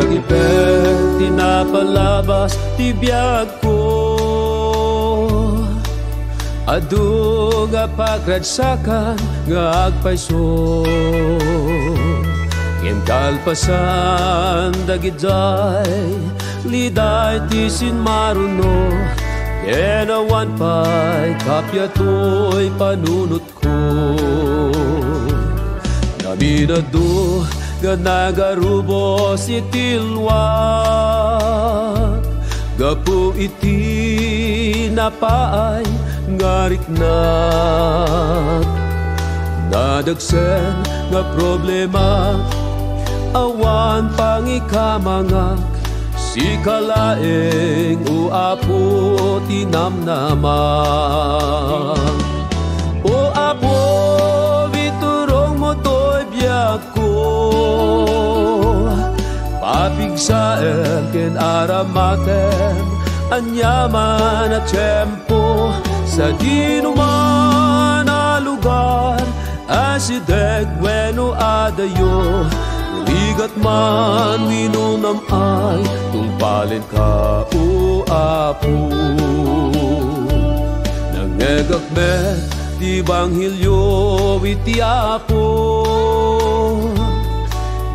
Pag-ibig tinapalabas tibiyag ko, adu nga pagradsakan nga agpaiso. Ngem kalpasan dagiday liday tisin maruno, kenawan pa'y kapya to'y panunot ko. Naminado nga nagarubos itilwag, gapu iti napaay ngariknak. Nadagsen nga problema awan pangikamangak, si kalaeng uapo tinamnamang. O apo biturong mo to'y biyak ko, papigsaen ken aramaten anyaman at tiyempo. Sa dinuman na lugar asideg weno adayo, ligat man winunam ay tungpalin ka o apo. Nangegakmet di banghilyo iti apo,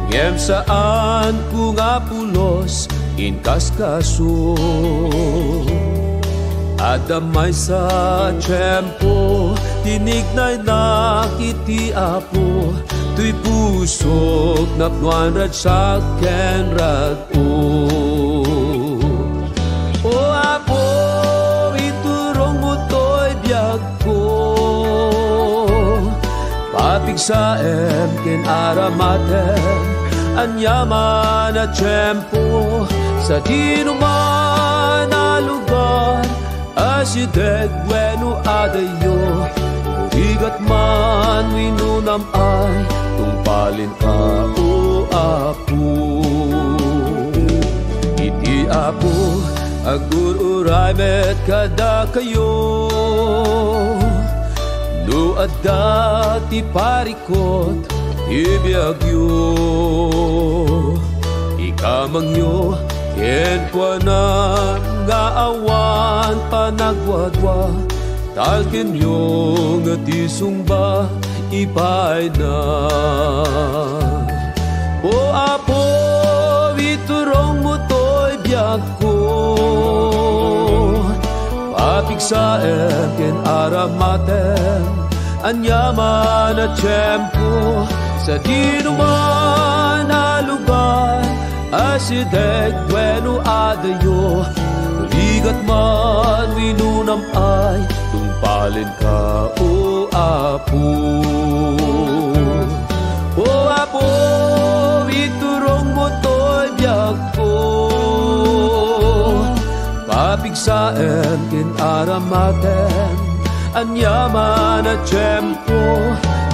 ngem saan ku nga pulos inkaskaso. Adamay sa tiyempo tinignay nakiti apo, tuy pusok napnuan rad sa kenrad o. O apo iturong mo to'y biyag ko, papigsaem ken aramaten anyaman at tiyempo. Sa dinuman na lugar asideg weno adayo, ligat man winunam ay tungpalin ka o apo. Iti apo agururay met kada kayo, no adda ti parikot ibiyagyo. Ikamangyo ken kuanan nga awan panagwadwa, talkin yung ati sungba ipay na. O apo iturong mo to'y biyag ko, papigsaen ken aramaten anyaman at tiyempo. Sa dinuman na lugar asideg weno adayo, ligat man winunam ay tungpalin ka o apo. O apo iturong mo to'y biyag ko, papigsaen ken aramaten anyaman at tiyempo.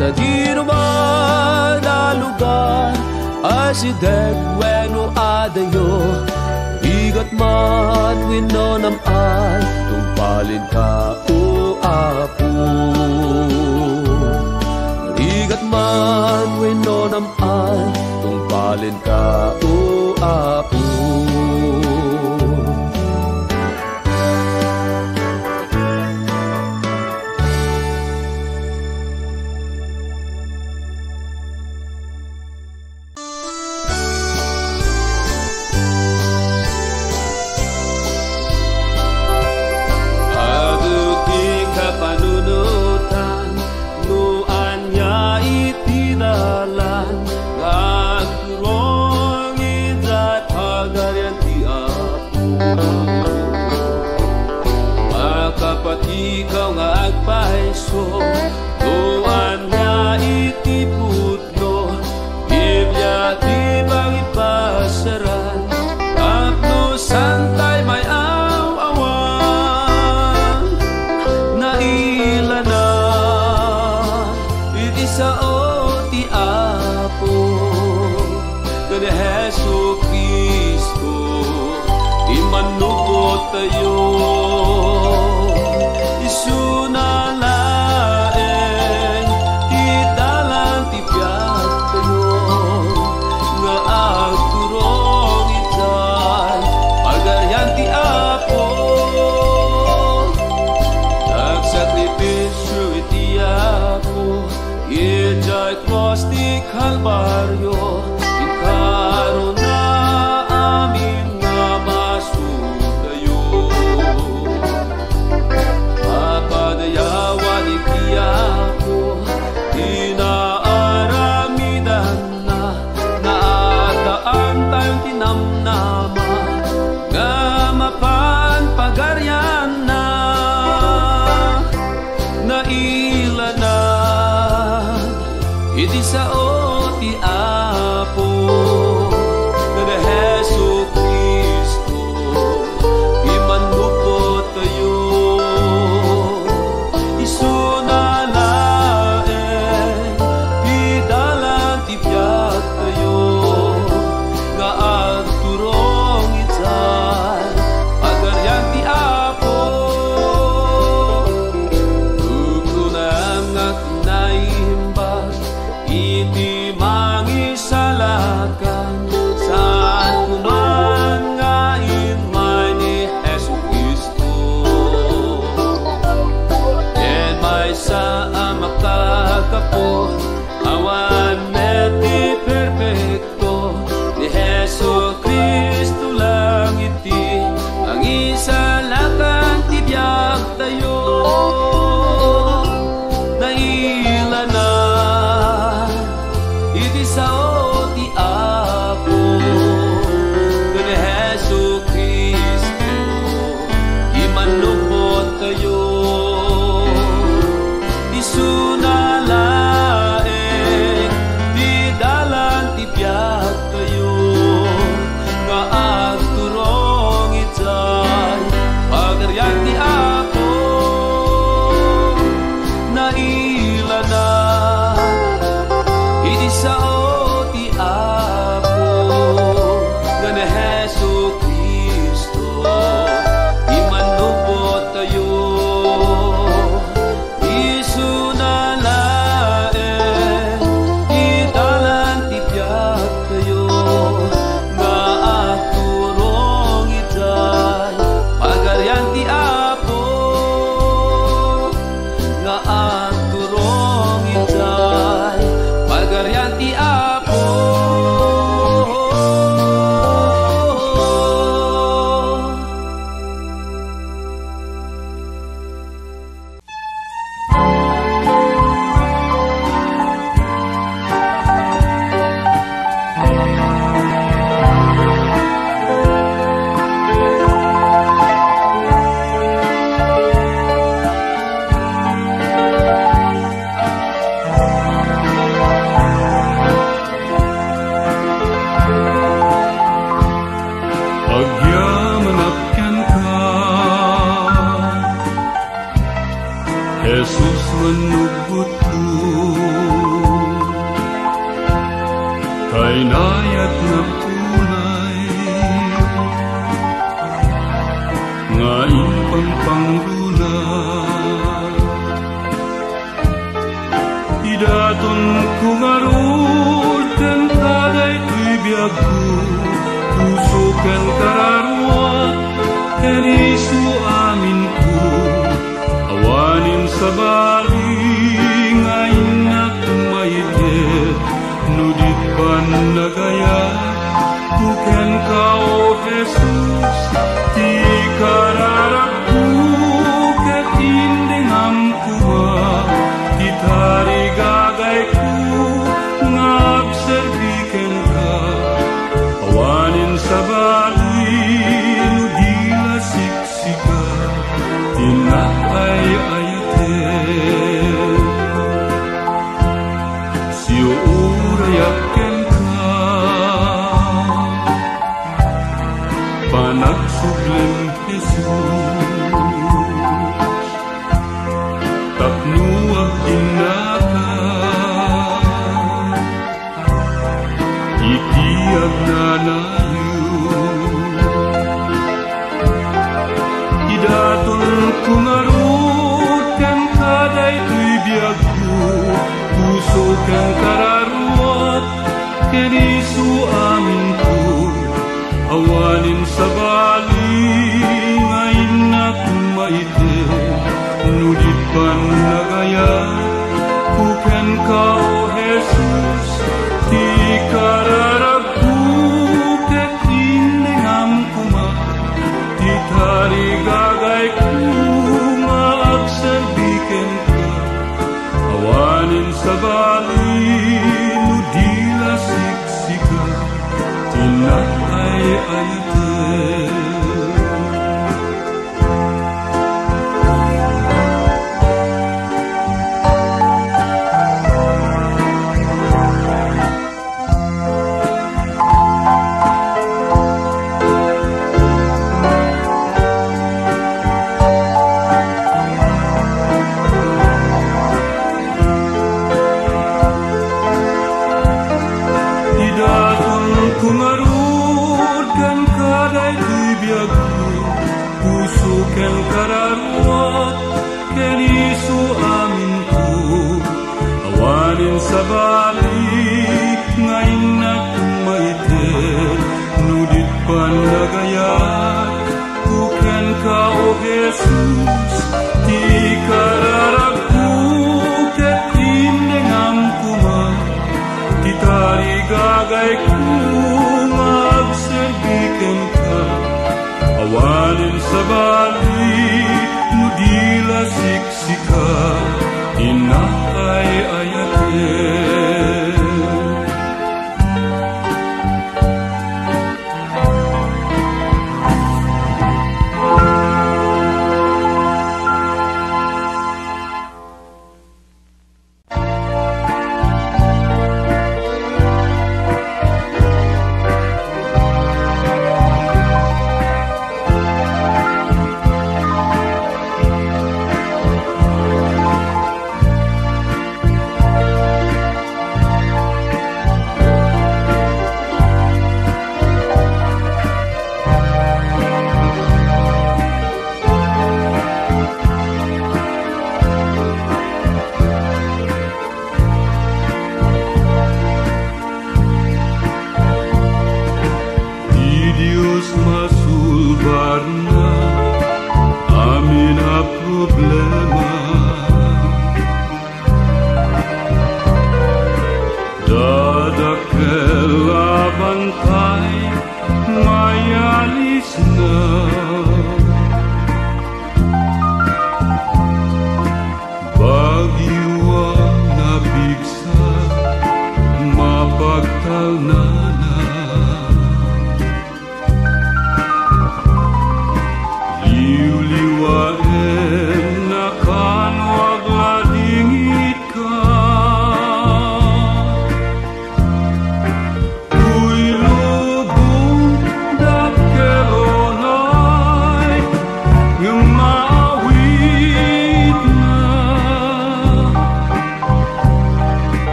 Sa dinuman na lugar asideg weno adayo, ligat man winunam ay tungpalin ka o apo. Ligat man winunam ay tungpalin ka o apo. Ikaw nga agpaiso, tuan nga iti putno, Biblia di bang ipasaran, tapno santay may aw-awan, nailana iti sao ti apo, kani Hesu Kristo di manupot tayo. Sunalaeng italang tipyak tayo, nga agturong amnama nga mapan pagaryan na naila na iti sao ti Apo nga Hesu Kristo imanupot tayo isunalaen pidalan ti biag tayo nga agturong itay agaryan ti Apo tukunang at naimbag iti mangisalakan saan kuman nga inmay ni Hesu Kristo yen may sa makakapo awan meti perfecto ni Hesu Kristo lang iti ang isalakan ti biag tayo naila na iti sao ti Apo nga ni Hesu Kristo imanupot tayo isunalaen di dalan ti biag tayo nga agturong itay pagaryan ti Apo naila na iti sao ti Apo nga ni Hesu Kristo imanupot tayo isunalaen idalan ti biag tayo nga agturong itay pagaryan ti Apo nga agturong itay pagaryan ti Apo Pagyamanapkan ka, Jesus manugot ko, kay nayat na tunay, nga impang panglunay. Idaton kumarud kan tagay tuy biag ko, tusukan kararuat ken isu amin ku awanin sa bali ngayon na kumayit nudit pan nagaya kuken ka o Jesus ti kararap ku ket indengam kuwa ti tarigagay ku ngagserbiken ka awanin sa bali nudila siksika tinakay ayaten siyo urayaken ka panagsuglen Jesus tapnuag dinaka itiag nanayo idaton kungarut kan kaday tuy biag ko puso kan kararuat ken isu amin ko awanin sa bali ngayon na kumaite nudit pan nagaya kuken ka o Jesus ti kararag ku ket indengam kuma ti tarigagay ku maagserbiken ka awanin sa bali nudila siksika tinakay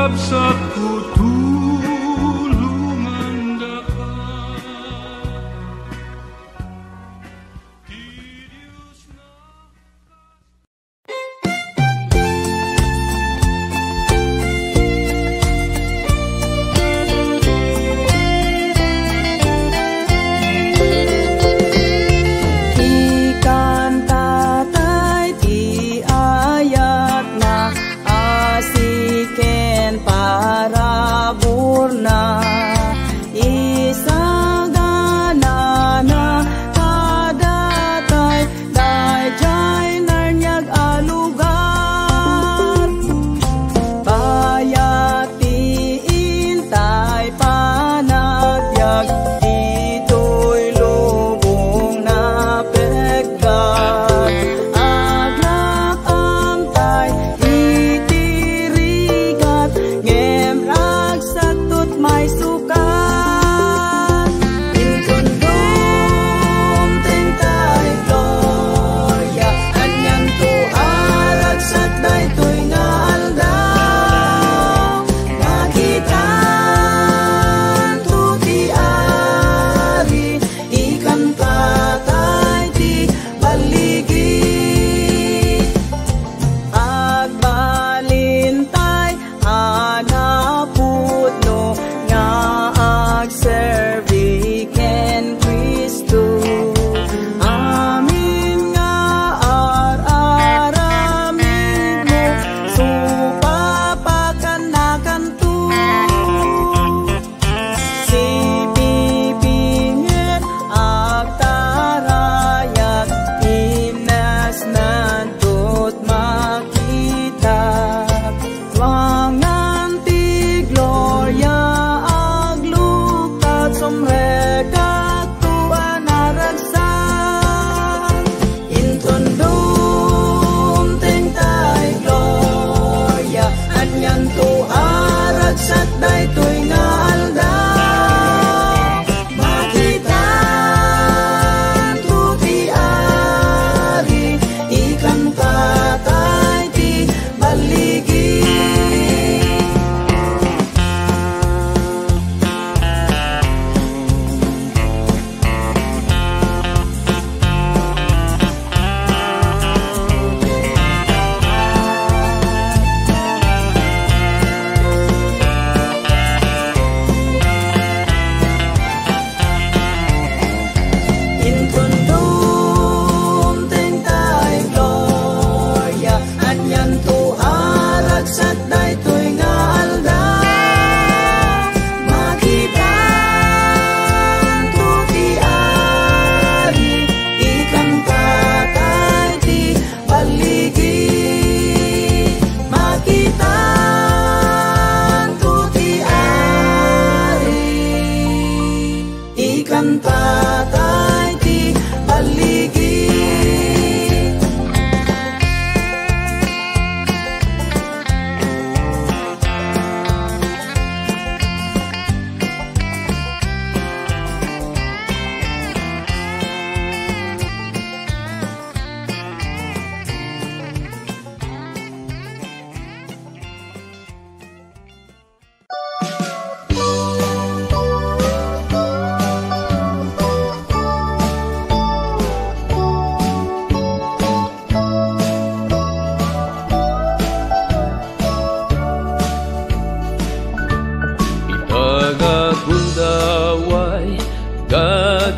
kakabsat ko tulungan daka.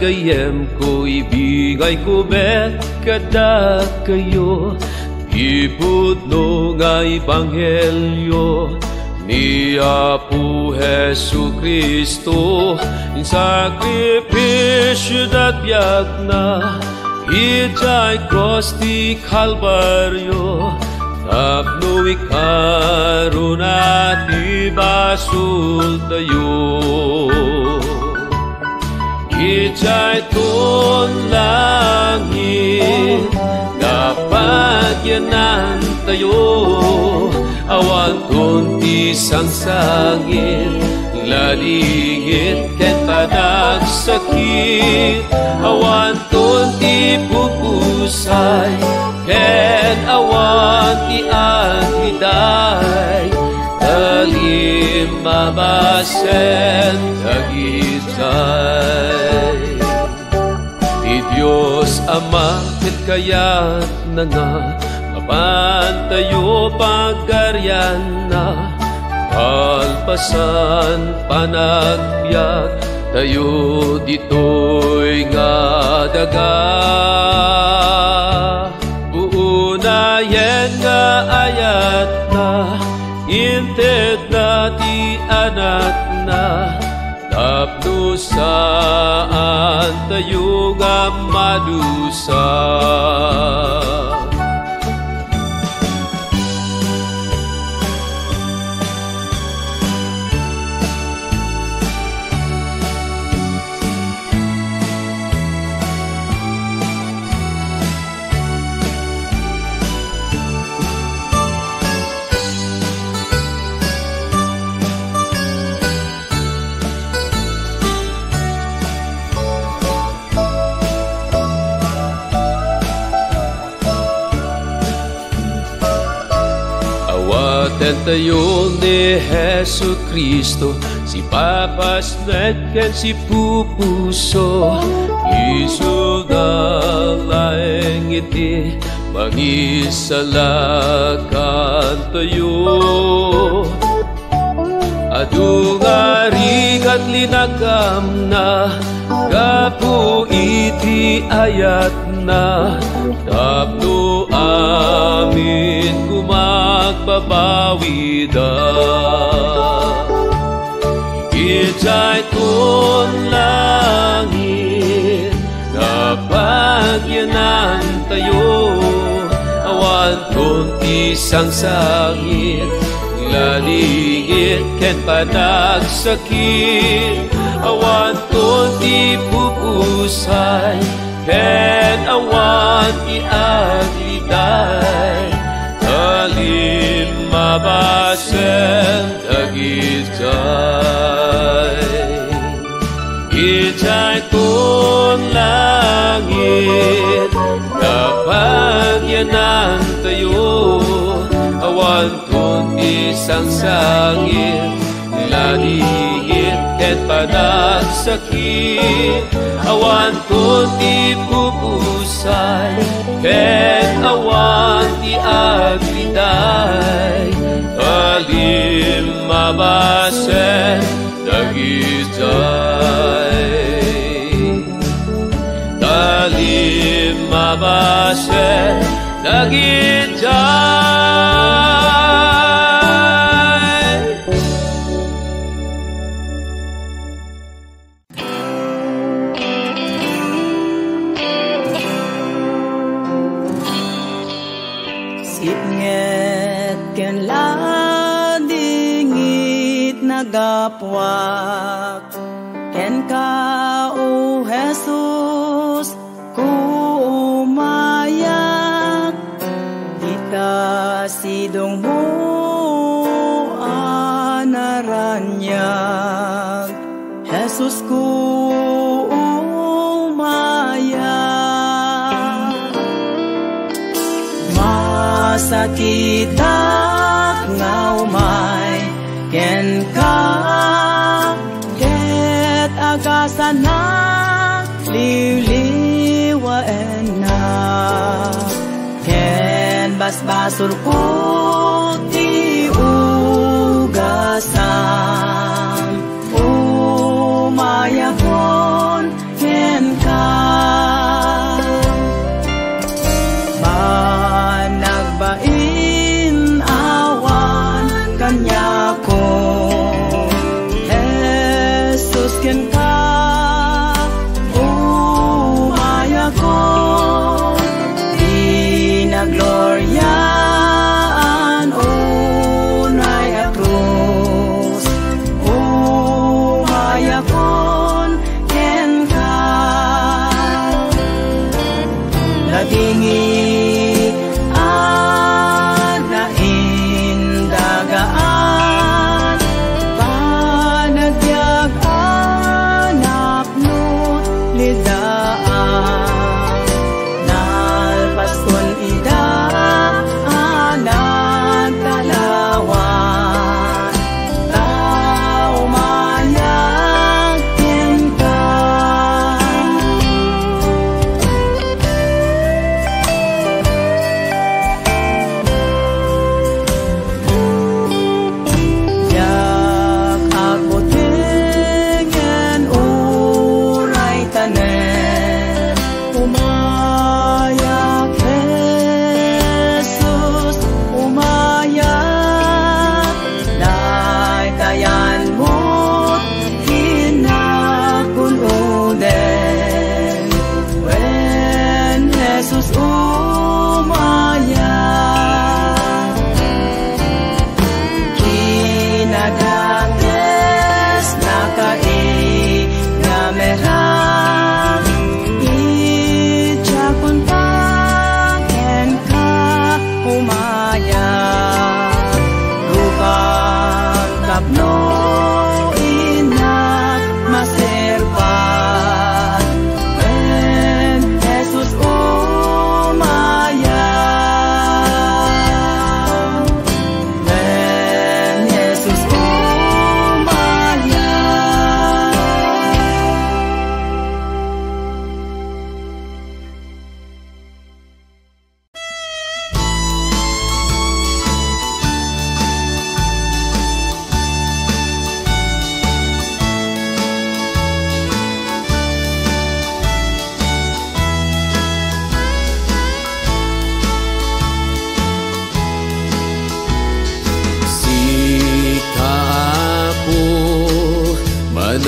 gagayem ko, ibigay ko bet kada kayo. Ipudno nga Ebanghelyo ni Apo Jesu Cristo, in sakripisyo dat biag na ijay cross ti Kalbaryo. Tapno ikaroon at ibasul tayo, ijay ton langit dapat yanan tayo. Awan ton ti sangsangit lalingit ket panagsakit. Awan ton ti pupusay ket awan ti aghiday. mabasen dagitay. Di Diyos Ama ket kayat na nga mapantayo pagkaryan na kalpasan panagbiag tayo dito'y nga daga. Uunayen nga ayat na inted na ti anak na tapno saan tayo nga madusa. Awaten tayo ni Jesu Kristo, si Papas netken si Pupuso, Isu dalang iti mangisalakan tayo. Adungari at linagam na gapu iti ayat na tapno amin kumagpapawida. Ijay kun langit napagyanan tayo, awan kunti sang sangit lalingit ken panagsakit, awan kunti pupusay ken awan iagliday. Alim mabasen dagitay. Ijay kun langit napagyanan tayo, awan kunti sang sangit lalingit ket panagsakit, awan kunti pupusay ken awan iagliday. Alim mabasen dagitay. Alim mabasen dagitay. Sipnget ken ladingit nagapwak ken ka o Jesus kumayak ita sidong mo anaranyag Jesus kumayak. Masakitak nga umay ken ka ket agasan na liwliwaen na ken basbasol ko ti ugasan umayakon ken ka. Managbain awan kanya ko Jesus ken ka umayakon inagloriaan o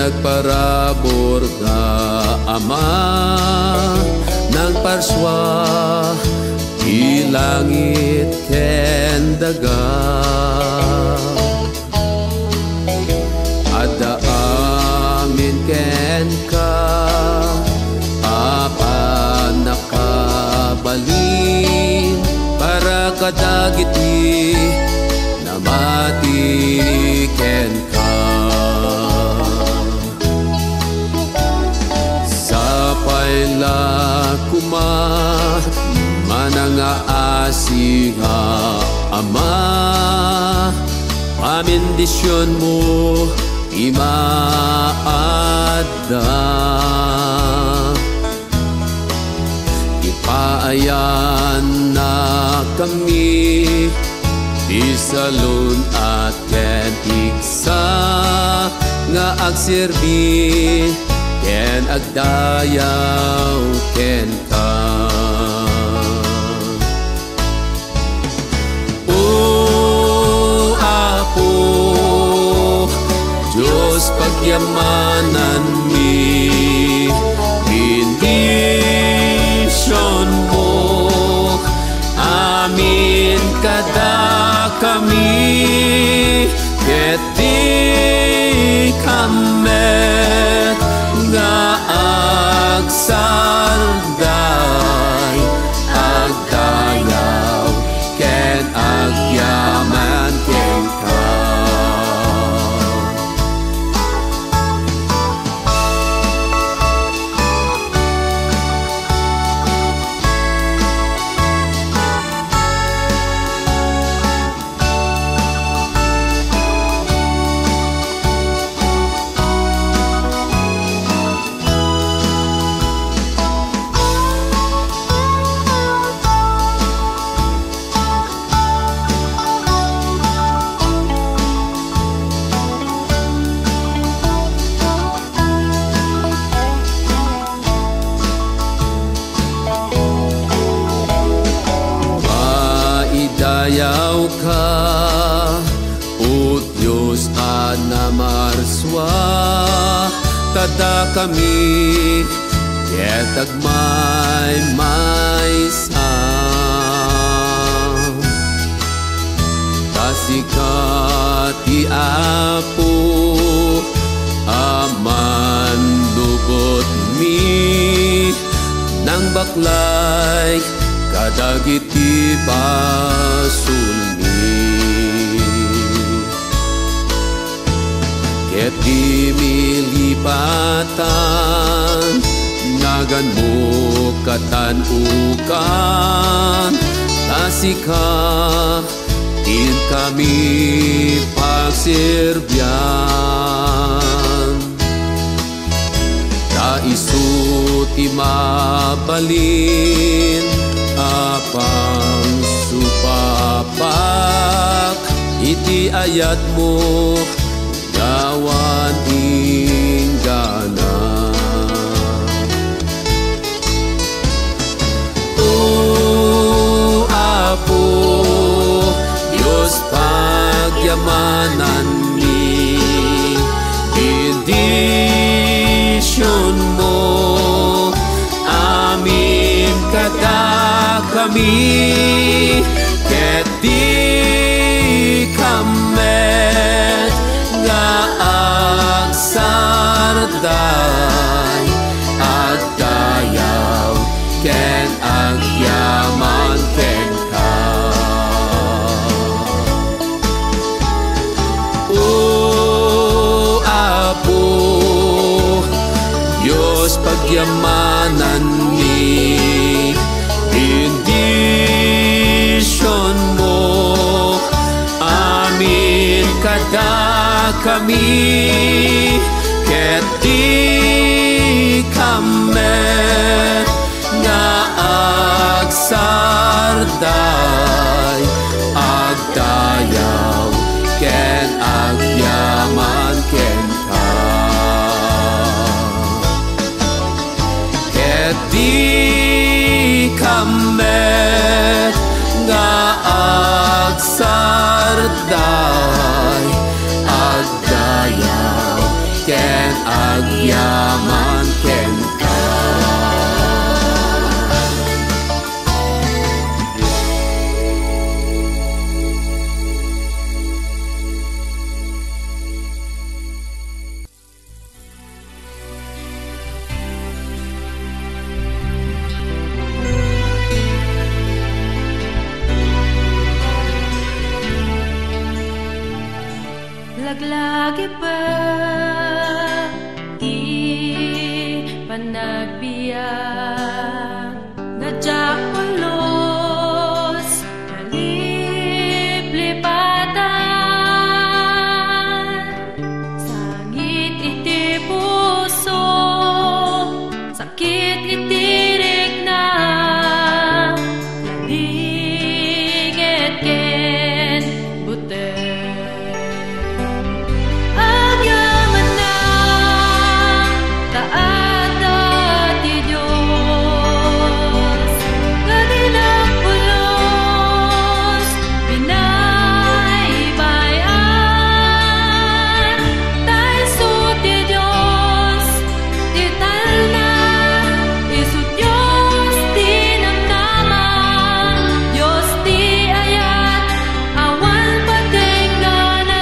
nagparabor ka ama ng parswa ilangit ken daga adda amin ken ka apan nakabalin para kadagiti namati ken ka sapayla kuma mananga asiha ama pamindisyon mo imaadda ipaayan na kami isalun at ken igsa nga agserbi ken agdayaw ken ka o Apo Diyos pagyamanan mi bendisyon mo amin kada kami ket di kamet nga agsarday agdayaw ken agyaman ken ka dayaw ka o Diyos anamarswa tada kami ket agmay maysa kasikat ti Apo aman lubot mi nang baklay kadagiti basulmi ket di milipatan nagan mo katanukan tasika din kami pagserbyan isu ti mabalin apang supapak iti ayat mo gawan inggana o Apo Diyos pagyamanan ni bendisyon mo amin kada kami ket di kamet nga agsarday agdayaw ken agyaman ken ka o Apo Diyos pagyamanan ni bendisyon mo amin kada kami ket di kamet nga agsarday agdayaw ken agyaman ken ka ket di kamet nga agsarday agdayaw ken Laglagi pa panagbiyak Nadyak palos Naliplipatan Sangit iti puso Sakit itirik na Laligit ken buter Agyaman na taata ti Diyos Kadilang pulos binaybayan Taiso ti Diyos ti talna Isu Diyos ti namnama Diyos ti ayat awan patenggana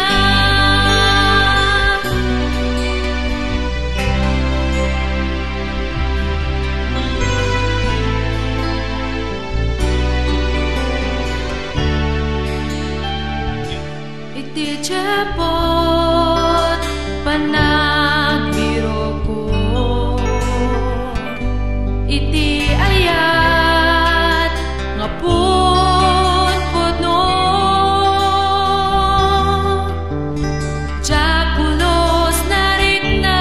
Iti tiyapot panagbiro ko Iti ayat nga putputno Tiyapulos narik na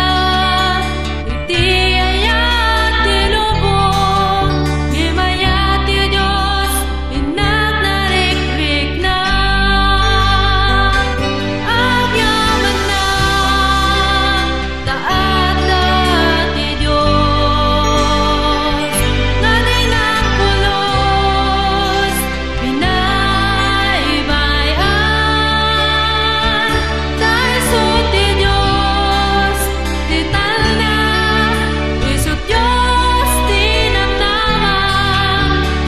Iti ayat ti lubong Himaya ti Diyos inak narikrik na Agyaman na taata ti Diyos Nadilang pulos binaybayan Taiso ti Diyos ti talna Isu Diyos ti namnama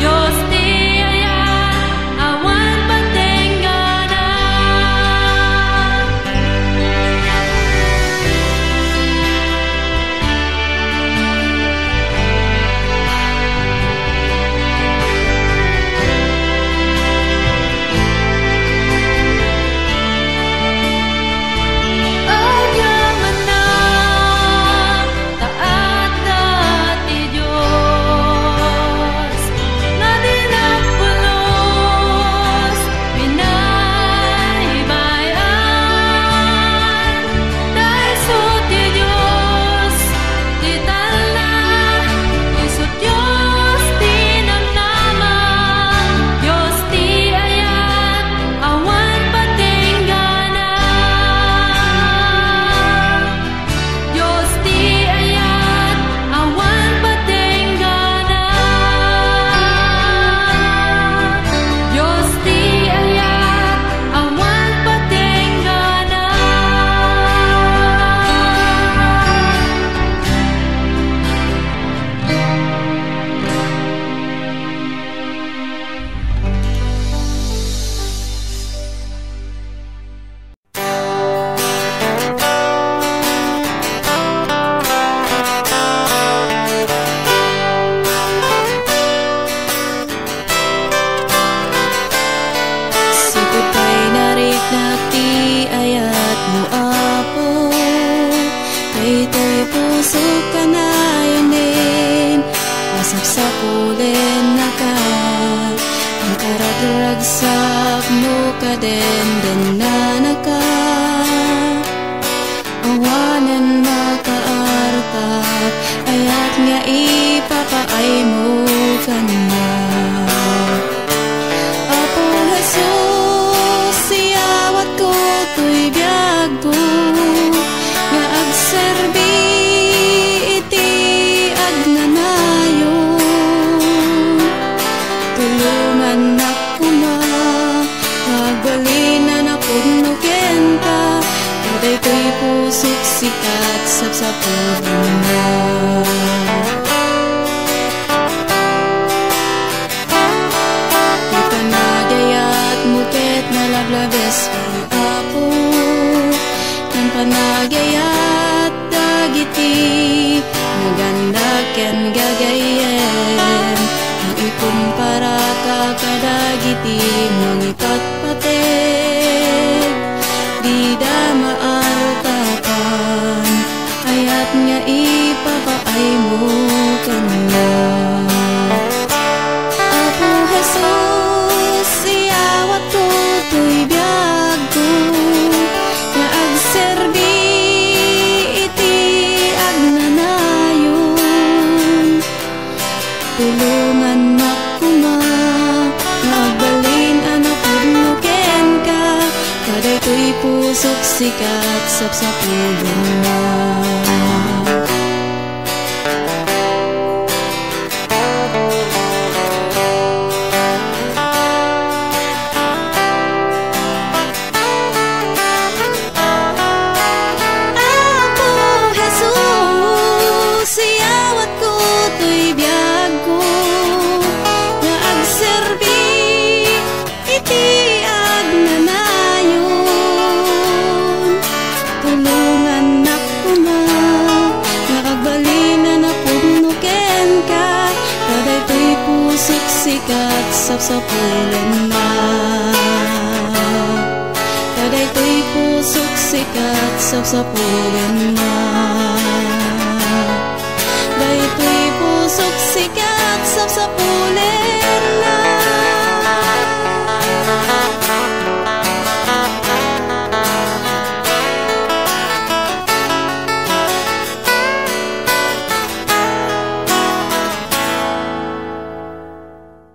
Diyos ti ayat awan patenggana Agyaman na taata ti Diyos Nadilang pulos binaybayan Taiso ti Diyos ti talna Isu Diyos ti namnama Diyos ti ayat awan patenggana Diyos ti ayat awan patenggana Diyos ti ayat awan patenggana Sikot kay narik na ti ayat mo apo Kay to'y puso ka na yanin Masapsapulen na ka Ang karagragsak mo ka den na naka Awanan makaartap Ayat nga ipapaay mo ka na Apo Jesus, siyawat ko to'y biyag ko Nga agserbi iti agnanayon Tulungan ako ma Magbalinan ako no kenta Kaday ko'y pusok sikat sapsapulin na Panagayat muket na lablabes ang apo Nang panagayat dagiti Maganda ken gagayen Ang ikumpara ka kadagiti Mangipat pateg Di dama pusok sikat sa pulen na. Pusok sikat sa pulen na. Kaday ko'y pusok sikat sa pulen na.